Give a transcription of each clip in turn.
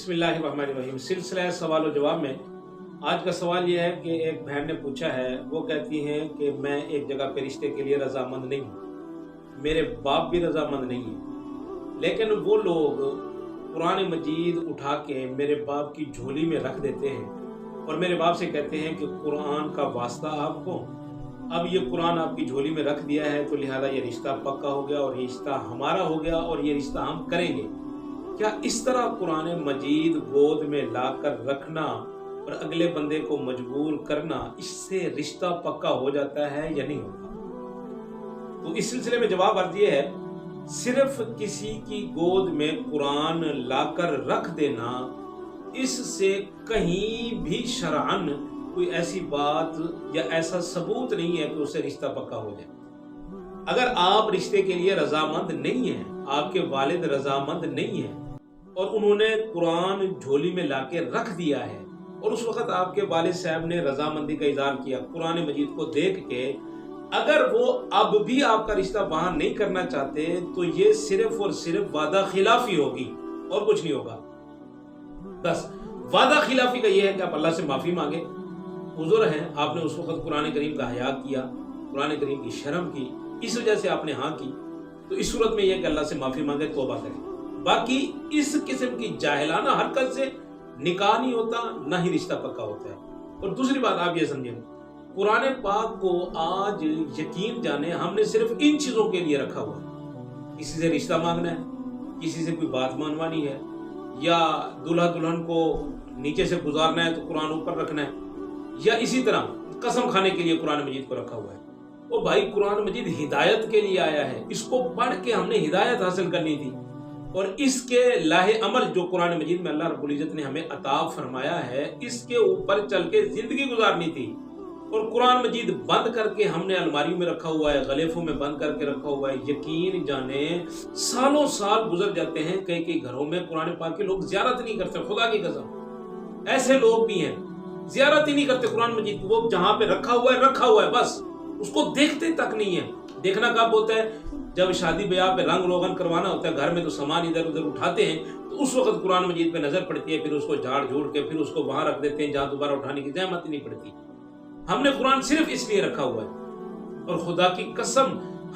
बिस्मिल्लाहिर्रहमानिर्रहीम। सिलसिला सवाल और जवाब में आज का सवाल यह है कि एक बहन ने पूछा है, वो कहती हैं कि मैं एक जगह पे रिश्ते के लिए रजामंद नहीं हूँ, मेरे बाप भी रजामंद नहीं है, लेकिन वो लोग कुरान मजीद उठा के मेरे बाप की झोली में रख देते हैं और मेरे बाप से कहते हैं कि कुरान का वास्ता आपको, अब ये कुरान आपकी झोली में रख दिया है तो लिहाजा ये रिश्ता पक्का हो गया और ये रिश्ता हमारा हो गया और ये रिश्ता हम करेंगे। क्या इस तरह कुरान मजीद गोद में लाकर रखना और अगले बंदे को मजबूर करना, इससे रिश्ता पक्का हो जाता है या नहीं होता? तो इस सिलसिले में जवाब अर्ज ये है, सिर्फ किसी की गोद में कुरान लाकर रख देना, इससे कहीं भी शरअन कोई ऐसी बात या ऐसा सबूत नहीं है कि उससे रिश्ता पक्का हो जाए। अगर आप रिश्ते के लिए रजामंद नहीं हैं, आपके वालिद रजामंद नहीं हैं और उन्होंने कुरान झोली में लाके रख दिया है और उस वक्त आपके वालिद साहब ने रजामंदी का इज़हार किया कुरान मजीद को देख के, अगर वो अब भी आपका रिश्ता वहां नहीं करना चाहते तो ये सिर्फ और सिर्फ वादा खिलाफी होगी और कुछ नहीं होगा। बस वादा खिलाफी का ये है कि आप अल्लाह से माफी मांगे, उज़्र हैं, आपने उस वक्त कुरान करीम का हया किया, कुरान करीम की शर्म की, इस वजह से आपने हाँ की, तो इस सूरत में यह कि अल्लाह से माफी मांगे, तौबा करें। बाकी इस किस्म की जाहिलाना हरकत से निकाह नहीं होता, ना ही रिश्ता पक्का होता है। और दूसरी बात आप ये समझें, कुरान पाक को आज यकीन जाने हमने सिर्फ इन चीजों के लिए रखा हुआ है। किसी से रिश्ता मांगना है, किसी से कोई बात मनवानी है, या दूल्हा दुल्हन को नीचे से गुजारना है तो कुरान ऊपर रखना है, या इसी तरह कसम खाने के लिए कुरान मजीद को रखा हुआ है। वो भाई कुरान मजीद हिदायत के लिए आया है, इसको पढ़ के हमने हिदायत हासिल करनी थी और इसके लाहे अमल जो कुरान मजीद में अल्लाह रब्बुल इज्जत ने हमें अता फरमाया है, इसके ऊपर चल के जिंदगी गुजारनी थी। और कुरान मजीद बंद करके हमने अलमारियों में रखा हुआ है, गलेफों में बंद करके रखा हुआ है। यकीन जाने सालों साल गुजर जाते हैं, कई कई घरों में कुरान पाक के लोग ज़ियारत नहीं करते, खुदा की कसम ऐसे लोग भी हैं, ज़ियारत ही नहीं करते कुरान मजीद, वो जहां पे रखा हुआ है बस उसको देखते तक नहीं है। देखना कब होता है? जब शादी ब्याह पे रंग रोगन करवाना होता है, घर में तो सामान इधर उधर उठाते हैं, तो उस वक्त कुरान मजीद पे नजर पड़ती है, फिर उसको झाड़ झूड़ के फिर उसको वहां रख देते हैं जहां दोबारा उठाने की जहमत ही नहीं पड़ती। हमने कुरान सिर्फ इसलिए रखा हुआ है और खुदा की कसम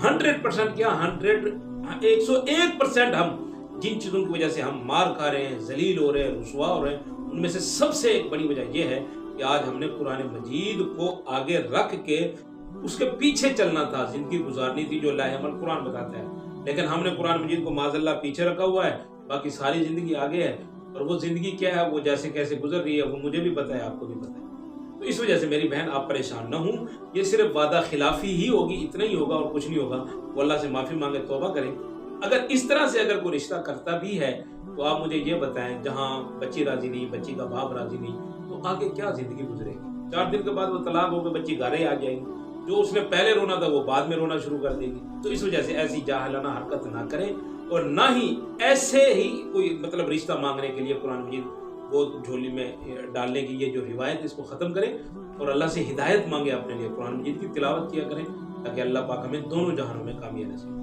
100% क्या 101% हम जिन चीजों की वजह से हम मार खा रहे हैं, जलील हो रहे हैं, रुसवा हो रहे हैं, उनमें से सबसे एक बड़ी वजह यह है कि आज हमने कुरान मजीद को आगे रख के उसके पीछे चलना था, जिंदगी गुजारनी थी जो अल्लाह अमल कुरान बताता है। लेकिन हमने कुरान मजीद को माज़अल्लाह पीछे रखा हुआ है, बाकी सारी जिंदगी आगे है और वो जिंदगी क्या है, वो जैसे कैसे गुजर रही है वो मुझे भी पता है, आपको भी पता है। तो इस वजह से मेरी बहन आप परेशान न हूँ, ये सिर्फ वादा खिलाफी ही होगी, इतना ही होगा और कुछ नहीं होगा। वो अल्लाह से माफी मांगे, तौबा करें। अगर इस तरह से अगर कोई रिश्ता करता भी है तो आप मुझे ये बताएं, जहाँ बच्ची राजी नहीं, बच्ची का बाप राजी नहीं, तो आगे क्या जिंदगी गुजरेगी? 4 दिन के बाद वो तलाक होकर बच्ची घरे आ जाएगी, जो उसने पहले रोना था वो बाद में रोना शुरू कर देगी। तो इस वजह से ऐसी जाहिलाना हरकत ना करें और ना ही ऐसे ही कोई मतलब रिश्ता मांगने के लिए कुरान मजीद वो झोली में डालने की ये जो रिवायत है इसको खत्म करें और अल्लाह से हिदायत मांगे अपने लिए, कुरान मजीद की तिलावत किया करें ताकि अल्लाह पाक हमें दोनों जहानों में कामयाबी नसीब।